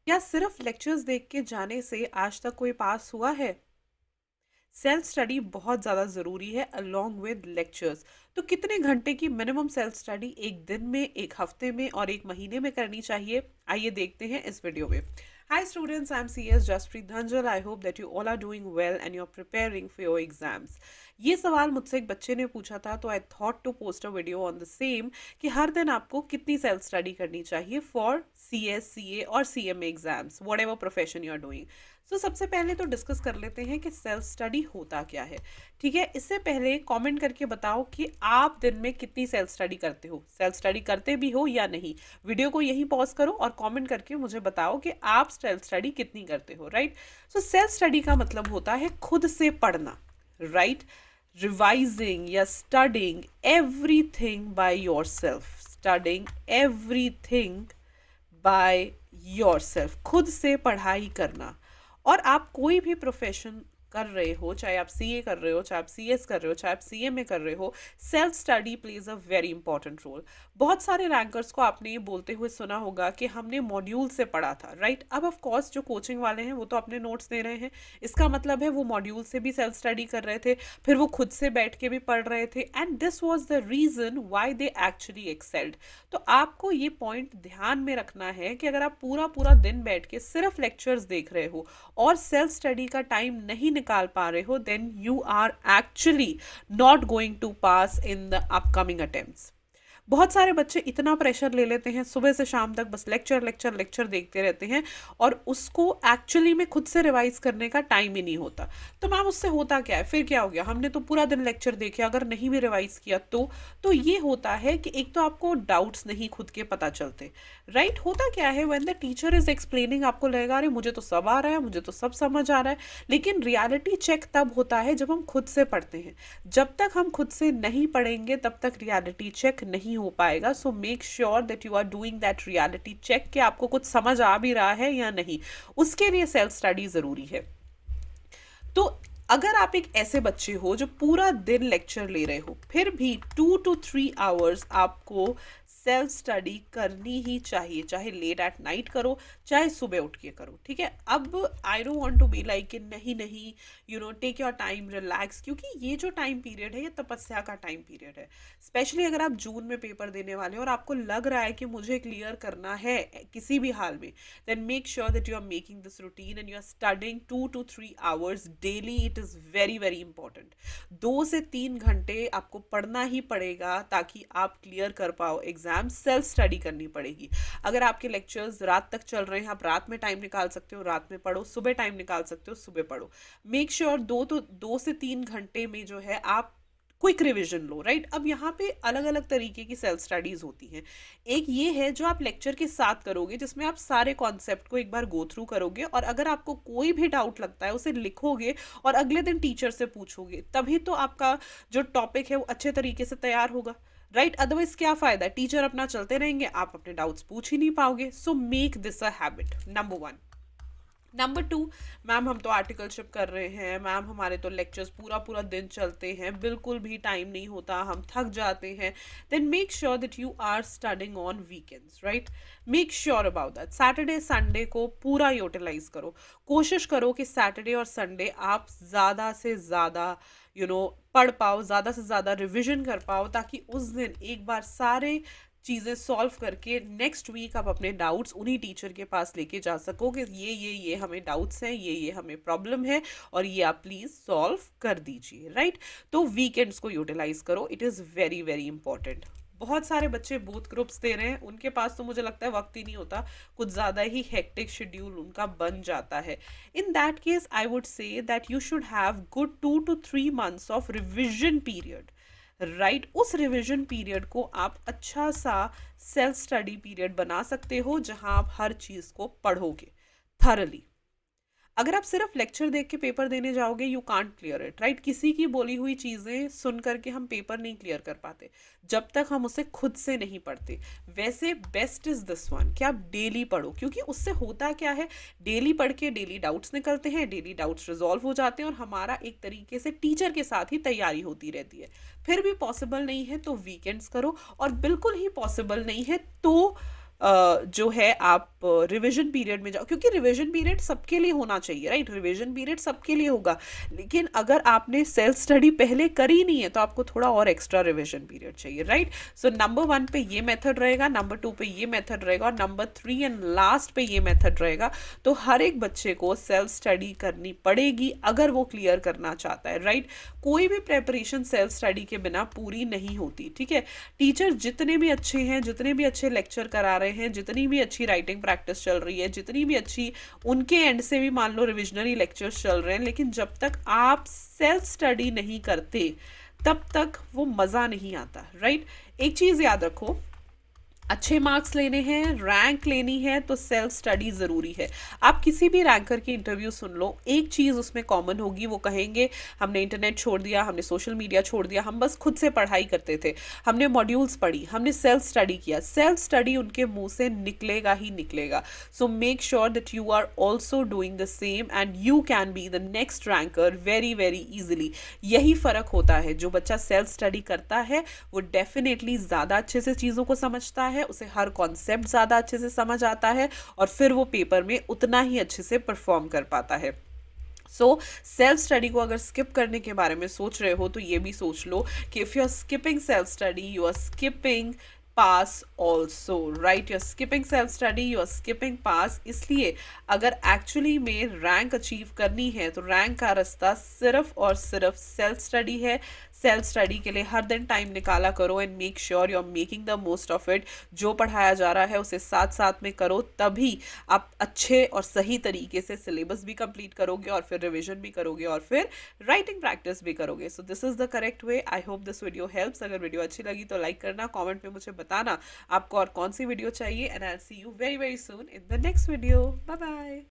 क्या सिर्फ लेक्चर्स देख के जाने से आज तक कोई पास हुआ है? सेल्फ स्टडी बहुत ज़्यादा ज़रूरी है अलोंग विद लेक्चर्स। तो कितने घंटे की मिनिमम सेल्फ स्टडी एक दिन में, एक हफ्ते में और एक महीने में करनी चाहिए? आइए देखते हैं इस वीडियो में। Hi students, I am C S Jaspreet Dhanjal. I hope that you all are doing well and you are preparing for your exams. ये सवाल मुझसे एक बच्चे ने पूछा था, तो I thought to post a video on the same कि हर दिन आपको कितनी सेल्फ स्टडी करनी चाहिए for C S, C A और C M exams, whatever profession you are doing. So सबसे पहले तो डिस्कस कर लेते हैं कि सेल्फ स्टडी होता क्या है। ठीक है, इससे पहले कमेंट करके बताओ कि आप दिन में कितनी सेल्फ स्टडी करते हो, सेल्फ स्टडी करते भी हो या नहीं। वीडियो को यहीं पॉज करो और कमेंट करके मुझे बताओ कि आप सेल्फ स्टडी कितनी करते हो। राइट, सो सेल्फ स्टडी का मतलब होता है खुद से पढ़ना। राइट, रिवाइजिंग या studying everything by yourself, studying everything by yourself, खुद से पढ़ाई करना। और आप कोई भी प्रोफेशन कर रहे हो, चाहे आप सीए कर रहे हो, चाहे आप सीएस कर रहे हो, चाहे आप सीएमए कर रहे हो, self study plays a very important role. बहुत सारे रैंकर्स को आपने ये बोलते हुए सुना होगा कि हमने मॉड्यूल से पढ़ा था। राइट, अब ऑफ कोर्स जो कोचिंग वाले हैं वो तो अपने नोट्स दे रहे हैं, इसका मतलब है वो मॉड्यूल से भी सेल्फ स्टडी कर रहे थे, फिर वो खुद से बैठ के भी पढ़ रहे थे, and this was the reason why they actually excelled. तो आपको ये पॉइंट ध्यान में रखना है कि अगर आप पूरा पूरा दिन बैठ के सिर्फ लेक्चर्स देख रहे हो और सेल्फ स्टडी का टाइम नहीं निकाल पा रहे हो, then you are actually not going to pass in the upcoming attempts. बहुत सारे बच्चे इतना प्रेशर ले लेते हैं, सुबह से शाम तक बस लेक्चर लेक्चर लेक्चर देखते रहते हैं और उसको एक्चुअली में खुद से रिवाइज करने का टाइम ही नहीं होता। तो मैम उससे होता क्या है, फिर क्या हो गया, हमने तो पूरा दिन लेक्चर देखे, अगर नहीं भी रिवाइज किया तो ये होता है कि एक तो आपको डाउट्स नहीं खुद के पता चलते। राइट, होता क्या है, when the teacher is explaining आपको लगेगा अरे मुझे तो सब आ रहा है, मुझे तो सब समझ आ रहा है, लेकिन रियलिटी चेक तब होता है जब हम खुद से पढ़ते हैं। जब तक हम खुद से नहीं पढ़ेंगे तब तक रियलिटी चेक नहीं हो पाएगा। So make sure that you are doing that reality check कि आपको कुछ समझ आ भी रहा है या नहीं, उसके लिए सेल्फ स्टडी ज़रूरी है। तो अगर आप एक ऐसे बच्चे हो जो पूरा दिन लेक्चर ले रहे हो, फिर भी 2 to 3 आवर्स आपको सेल्फ स्टडी करनी ही चाहिए, चाहे लेट एट नाइट करो, चाहे सुबह उठ के करो। ठीक है, अब I don't want to be like कि नहीं नहीं, टेक योर टाइम, रिलैक्स, क्योंकि ये जो टाइम पीरियड है ये तपस्या का टाइम पीरियड है। स्पेशली अगर आप जून में पेपर देने वाले हो और आपको लग रहा है कि मुझे क्लियर करना है किसी भी हाल में, then make sure that you are making this routine and you are studying 2 to 3 hours daily. It is very very important. 2 से 3 घंटे आपको पढ़ना ही पड़ेगा ताकि आप क्लियर कर पाओ एग्जाम। सेल्फ स्टडी करनी पड़ेगी। अगर आपके लेक्चर्स रात तक चल रहे हैं, आप रात में टाइम निकाल सकते हो, रात में पढ़ो, सुबह टाइम निकाल सकते हो, सुबह पढ़ो। मेक श्योर 2 से 3 घंटे में जो है आप क्विक रिवीजन लो। राइट, अब यहाँ पे अलग अलग तरीके की सेल्फ स्टडीज होती हैं। एक ये है जो आप लेक्चर के साथ करोगे, जिसमें आप सारे कॉन्सेप्ट को एक बार गो थ्रू करोगे और अगर आपको कोई भी डाउट लगता है उसे लिखोगे और अगले दिन टीचर से पूछोगे, तभी तो आपका जो टॉपिक है वो अच्छे तरीके से तैयार होगा। राइट, अदरवाइज क्या फायदा, टीचर अपना चलते रहेंगे, आप अपने डाउट्स पूछ ही नहीं पाओगे। So make this a habit, number 1। Number 2, ma'am हम तो आर्टिकलशिप कर रहे हैं, मैम हमारे तो लेक्चर्स पूरा पूरा दिन चलते हैं, बिल्कुल भी टाइम नहीं होता, हम थक जाते हैं। Then make sure that you are studying on weekends. Right, make sure about that. Saturday Sunday को पूरा यूटिलाइज करो। कोशिश करो कि सैटरडे और संडे आप ज़्यादा से ज़्यादा पढ़ पाओ, ज़्यादा से ज़्यादा रिविजन कर पाओ, ताकि उस दिन एक बार सारे चीज़ें सॉल्व करके नेक्स्ट वीक आप अपने डाउट्स उन्हीं टीचर के पास लेके जा सको कि ये हमें डाउट्स हैं, ये हमें प्रॉब्लम है और ये आप प्लीज़ सॉल्व कर दीजिए। राइट, तो वीकेंड्स को यूटिलाइज करो, it is very very important. बहुत सारे बच्चे बोथ ग्रुप्स दे रहे हैं, उनके पास तो मुझे लगता है वक्त ही नहीं होता, कुछ ज़्यादा ही हेक्टिक शेड्यूल उनका बन जाता है। In that case I would say that you should have good 2 to 3 months of revision period. Right, उस रिवीजन पीरियड को आप अच्छा सा सेल्फ स्टडी पीरियड बना सकते हो, जहां आप हर चीज़ को पढ़ोगे थरली। अगर आप सिर्फ लेक्चर देख के पेपर देने जाओगे, you can't clear it. Right, किसी की बोली हुई चीज़ें सुन करके हम पेपर नहीं क्लियर कर पाते जब तक हम उसे खुद से नहीं पढ़ते। वैसे बेस्ट इज दिस वन कि आप डेली पढ़ो, क्योंकि उससे होता क्या है, डेली पढ़ के डेली डाउट्स निकलते हैं, डेली डाउट्स रिजॉल्व हो जाते हैं और हमारा एक तरीके से टीचर के साथ ही तैयारी होती रहती है। फिर भी पॉसिबल नहीं है तो वीकेंड्स करो, और बिल्कुल ही पॉसिबल नहीं है तो जो है आप रिवीजन पीरियड में जाओ, क्योंकि रिवीजन पीरियड सबके लिए होना चाहिए, राइट? रिवीजन पीरियड सबके लिए होगा, लेकिन अगर आपने सेल्फ स्टडी पहले करी नहीं है तो आपको थोड़ा और एक्स्ट्रा रिवीजन पीरियड चाहिए, राइट? सो नंबर 1 पे ये मेथड रहेगा, नंबर 2 पे ये मेथड रहेगा, और नंबर 3 एंड लास्ट पे ये मेथड रहेगा। तो हर एक बच्चे को सेल्फ स्टडी करनी पड़ेगी अगर वो क्लियर करना चाहता है, राइट? कोई भी प्रेपरेशन सेल्फ स्टडी के बिना पूरी नहीं होती, ठीक है? टीचर जितने भी अच्छे हैं, जितने भी अच्छे लेक्चर करा रहे हैं, जितनी भी अच्छी राइटिंग प्रैक्टिस चल रही है, जितनी भी अच्छी उनके एंड से भी मान लो रिविजनरी लेक्चर्स चल रहे हैं, लेकिन जब तक आप सेल्फ स्टडी नहीं करते तब तक वो मज़ा नहीं आता, राइट? एक चीज़ याद रखो, अच्छे मार्क्स लेने हैं, रैंक लेनी है, तो सेल्फ स्टडी ज़रूरी है। आप किसी भी रैंकर की इंटरव्यू सुन लो, एक चीज़ उसमें कॉमन होगी, वो कहेंगे हमने इंटरनेट छोड़ दिया, हमने सोशल मीडिया छोड़ दिया, हम बस खुद से पढ़ाई करते थे, हमने मॉड्यूल्स पढ़ी, हमने सेल्फ स्टडी किया। सेल्फ स्टडी उनके मुंह से निकलेगा ही निकलेगा। So make sure that you are also doing the same and you can be the next ranker very very easily. यही फ़र्क होता है, जो बच्चा सेल्फ स्टडी करता है वो डेफिनेटली ज़्यादा अच्छे से चीज़ों को समझता है, उसे हर कॉन्सेप्ट ज़्यादा अच्छे से समझ आता है, और फिर वो पेपर में उतना ही अच्छे से परफॉर्म कर पाता है। सो सेल्फ स्टडी को अगर स्किप करने के बारे में सोच रहे हो तो ये भी सोच लो कि if you are skipping self study you are skipping pass also, right? You are skipping self study, you are skipping pass. इसलिए अगर एक्चुअली में रैंक अचीव करनी है तो रैंक का रास्ता सिर्फ और सिर्फ सेल्फ स्टडी है। सेल्फ स्टडी के लिए हर दिन टाइम निकाला करो and make sure you are making the most of it. जो पढ़ाया जा रहा है उसे साथ साथ में करो, तभी आप अच्छे और सही तरीके से सिलेबस भी कंप्लीट करोगे, और फिर रिवीजन भी करोगे, और फिर राइटिंग प्रैक्टिस भी करोगे। So this is the correct way. I hope this video helps. अगर वीडियो अच्छी लगी तो लाइक करना, कॉमेंट में मुझे बताना आपको और कौन सी वीडियो चाहिए, and I will see you very very soon in the next video. Bye bye.